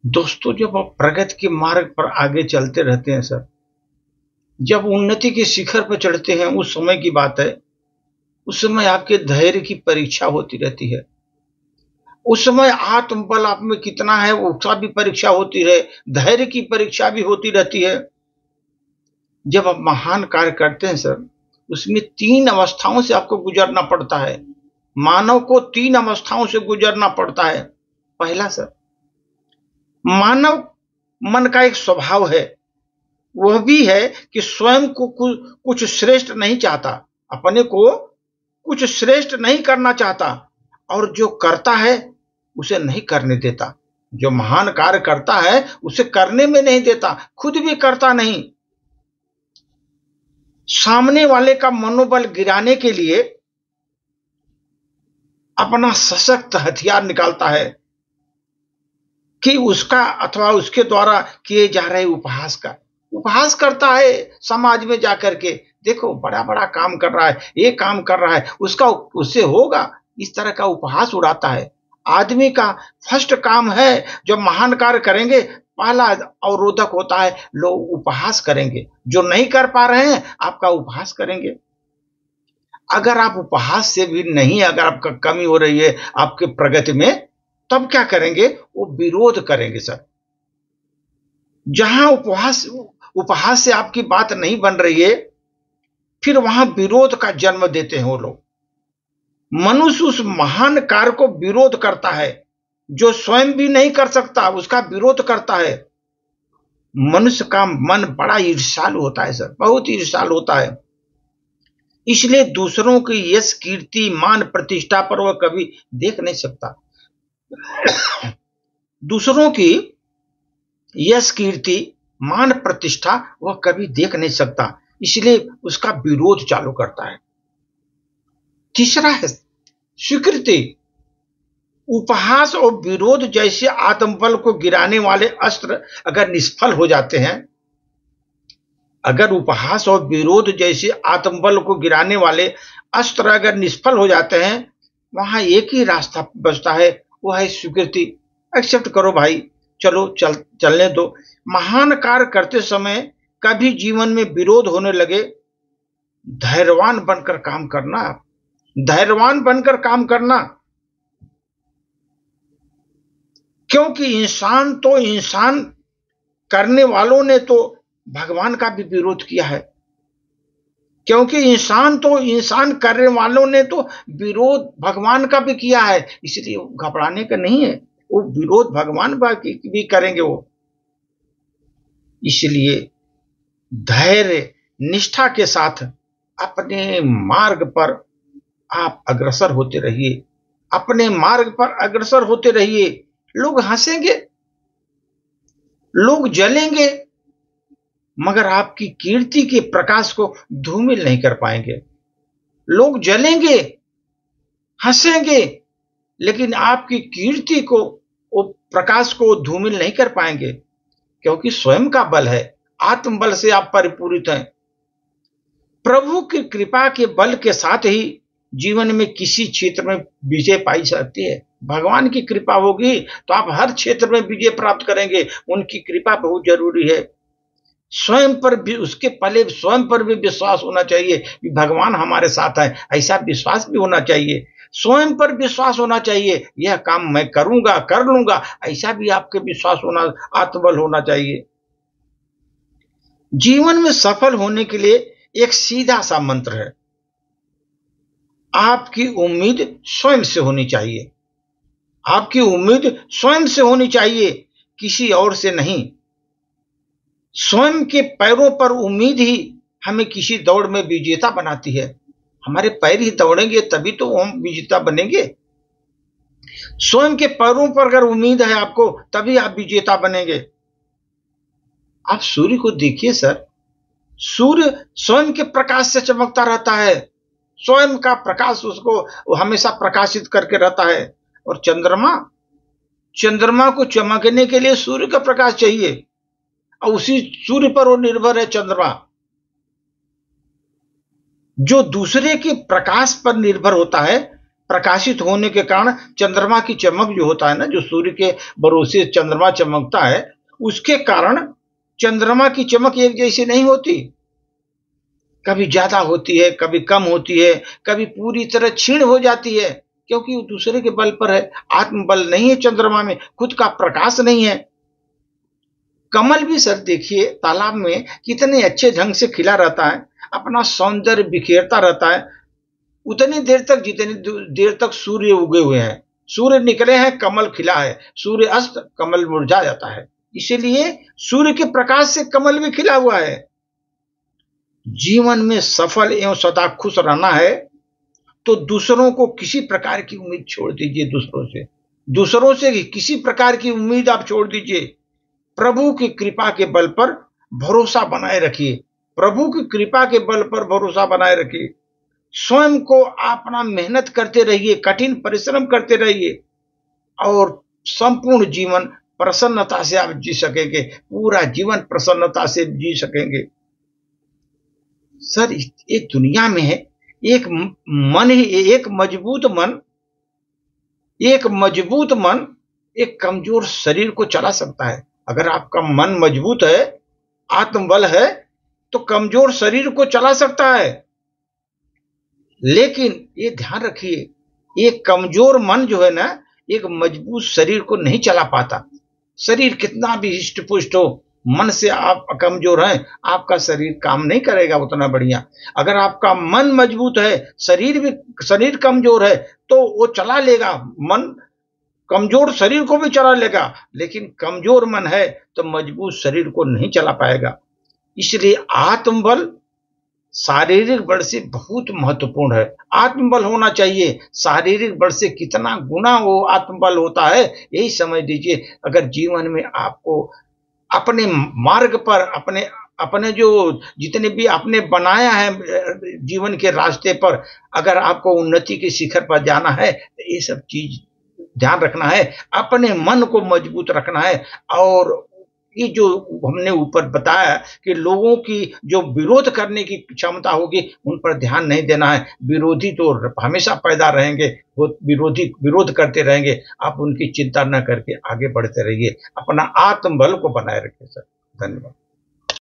दोस्तों, जब आप प्रगति के मार्ग पर आगे चलते रहते हैं सर, जब उन्नति के शिखर पर चढ़ते हैं, उस समय की बात है। उस समय आपके धैर्य की परीक्षा होती रहती है। उस समय आत्मबल आप में कितना है उसका भी परीक्षा होती है, धैर्य की परीक्षा भी होती रहती है। जब आप महान कार्य करते हैं सर, उसमें 3 अवस्थाओं से आपको गुजरना पड़ता है। मानव को 3 अवस्थाओं से गुजरना पड़ता है। पहला सर, मानव मन का एक स्वभाव है, वह भी है कि स्वयं को कुछ श्रेष्ठ नहीं चाहता, अपने को कुछ श्रेष्ठ नहीं करना चाहता, और जो करता है उसे नहीं करने देता। जो महान कार्य करता है उसे करने में नहीं देता, खुद भी करता नहीं। सामने वाले का मनोबल गिराने के लिए अपना सशक्त हथियार निकालता है कि उसका अथवा उसके द्वारा किए जा रहे उपहास करता है। समाज में जाकर के देखो बड़ा बड़ा काम कर रहा है, ये काम कर रहा है, उसका उससे होगा, इस तरह का उपहास उड़ाता है। आदमी का फर्स्ट काम है, जब महान कार्य करेंगे पहला अवरोधक होता है, लोग उपहास करेंगे। जो नहीं कर पा रहे हैं आपका उपहास करेंगे। अगर आप उपहास से भी नहीं, अगर आपका कमी हो रही है आपके प्रगति में, तब क्या करेंगे? वो विरोध करेंगे सर। जहां उपहास से आपकी बात नहीं बन रही है, फिर वहां विरोध का जन्म देते हैं वो लोग। मनुष्य उस महान कार्य को विरोध करता है, जो स्वयं भी नहीं कर सकता उसका विरोध करता है। मनुष्य का मन बड़ा ईर्ष्यालु होता है सर, बहुत ईर्ष्यालु होता है। इसलिए दूसरों की यश कीर्ति मान प्रतिष्ठा पर वह कभी देख नहीं सकता। दूसरों की यश कीर्ति मान प्रतिष्ठा वह कभी देख नहीं सकता, इसलिए उसका विरोध चालू करता है। तीसरा है स्वीकृति। उपहास और विरोध जैसे आत्मबल को गिराने वाले अस्त्र अगर निष्फल हो जाते हैं, अगर उपहास और विरोध जैसे आत्मबल को गिराने वाले अस्त्र अगर निष्फल हो जाते हैं, वहां एक ही रास्ता बचता है, वो है स्वीकृति। एक्सेप्ट करो भाई, चलो चलने दो। महान कार्य करते समय कभी जीवन में विरोध होने लगे, धैर्यवान बनकर काम करना, धैर्यवान बनकर काम करना। क्योंकि इंसान करने वालों ने तो भगवान का भी विरोध किया है। क्योंकि इंसान करने वालों ने तो विरोध भगवान का भी किया है, इसलिए घबराने का नहीं है, वो विरोध भगवान भी करेंगे वो। इसलिए धैर्य निष्ठा के साथ अपने मार्ग पर आप अग्रसर होते रहिए, अपने मार्ग पर अग्रसर होते रहिए। लोग हंसेंगे, लोग जलेंगे, मगर आपकी कीर्ति के प्रकाश को धूमिल नहीं कर पाएंगे। लोग जलेंगे, हंसेंगे, लेकिन आपकी कीर्ति को, वो प्रकाश को धूमिल नहीं कर पाएंगे, क्योंकि स्वयं का बल है, आत्मबल से आप परिपूरित हैं। प्रभु की कृपा के बल के साथ ही जीवन में किसी क्षेत्र में विजय पाई जाती है। भगवान की कृपा होगी तो आप हर क्षेत्र में विजय प्राप्त करेंगे। उनकी कृपा बहुत जरूरी है। स्वयं पर भी, उसके पहले स्वयं पर भी विश्वास होना चाहिए कि भगवान हमारे साथ है, ऐसा विश्वास भी होना चाहिए। स्वयं पर विश्वास होना चाहिए, यह काम मैं करूंगा, कर लूंगा, ऐसा भी आपके विश्वास होना, आत्मबल होना चाहिए। जीवन में सफल होने के लिए एक सीधा सा मंत्र है, आपकी उम्मीद स्वयं से होनी चाहिए। आपकी उम्मीद स्वयं से होनी चाहिए, किसी और से नहीं। स्वयं के पैरों पर उम्मीद ही हमें किसी दौड़ में विजेता बनाती है। हमारे पैर ही दौड़ेंगे तभी तो हम विजेता बनेंगे। स्वयं के पैरों पर अगर उम्मीद है आपको, तभी आप विजेता बनेंगे। आप सूर्य को देखिए सर, सूर्य स्वयं के प्रकाश से चमकता रहता है, स्वयं का प्रकाश उसको हमेशा प्रकाशित करके रहता है। और चंद्रमा को चमकने के लिए सूर्य का प्रकाश चाहिए, और उसी सूर्य पर वो निर्भर है। चंद्रमा जो दूसरे के प्रकाश पर निर्भर होता है, प्रकाशित होने के कारण चंद्रमा की चमक जो होता है ना, जो सूर्य के भरोसे चंद्रमा चमकता है, उसके कारण चंद्रमा की चमक एक जैसी नहीं होती। कभी ज्यादा होती है, कभी कम होती है, कभी पूरी तरह क्षीण हो जाती है, क्योंकि वो दूसरे के बल पर है। आत्मबल नहीं है चंद्रमा में, खुद का प्रकाश नहीं है। कमल भी सर देखिए तालाब में कितने अच्छे ढंग से खिला रहता है, अपना सौंदर्य बिखेरता रहता है उतनी देर तक जितनी देर तक सूर्य उगे हुए हैं। सूर्य निकले हैं, कमल खिला है, सूर्य अस्त, कमल मुरझा जाता है। इसीलिए सूर्य के प्रकाश से कमल भी खिला हुआ है। जीवन में सफल एवं सदा खुश रहना है तो दूसरों को किसी प्रकार की उम्मीद छोड़ दीजिए। दूसरों से किसी प्रकार की उम्मीद आप छोड़ दीजिए। प्रभु की कृपा के बल पर भरोसा बनाए रखिए। प्रभु की कृपा के बल पर भरोसा बनाए रखिए। स्वयं को अपना मेहनत करते रहिए, कठिन परिश्रम करते रहिए और संपूर्ण जीवन प्रसन्नता से आप जी सकेंगे। पूरा जीवन प्रसन्नता से जी सकेंगे। सर एक दुनिया में है एक मन ही, एक मजबूत मन एक कमजोर शरीर को चला सकता है। अगर आपका मन मजबूत है, आत्मबल है, तो कमजोर शरीर को चला सकता है। लेकिन ये ध्यान रखिए, एक कमजोर मन जो है ना, एक मजबूत शरीर को नहीं चला पाता। शरीर कितना भी हिष्ट पुष्ट हो, मन से आप कमजोर हैं, आपका शरीर काम नहीं करेगा उतना बढ़िया। अगर आपका मन मजबूत है, शरीर कमजोर है, तो वो चला लेगा। मन कमजोर शरीर को भी चला लेगा, लेकिन कमजोर मन है तो मजबूत शरीर को नहीं चला पाएगा। इसलिए आत्मबल शारीरिक बल से बहुत महत्वपूर्ण है। आत्मबल होना चाहिए। शारीरिक बल से कितना गुना वो आत्मबल होता है, यही समझ लीजिए। अगर जीवन में आपको अपने मार्ग पर अपने जो जितने भी आपने बनाया है जीवन के रास्ते पर, अगर आपको उन्नति के शिखर पर जाना है तो ये सब चीज ध्यान रखना है। अपने मन को मजबूत रखना है। और ये जो हमने ऊपर बताया कि लोगों की जो विरोध करने की क्षमता होगी, उन पर ध्यान नहीं देना है। विरोधी तो हमेशा पैदा रहेंगे, वो विरोधी विरोध करते रहेंगे। आप उनकी चिंता न करके आगे बढ़ते रहिए। अपना आत्मबल को बनाए रखिए सर। धन्यवाद।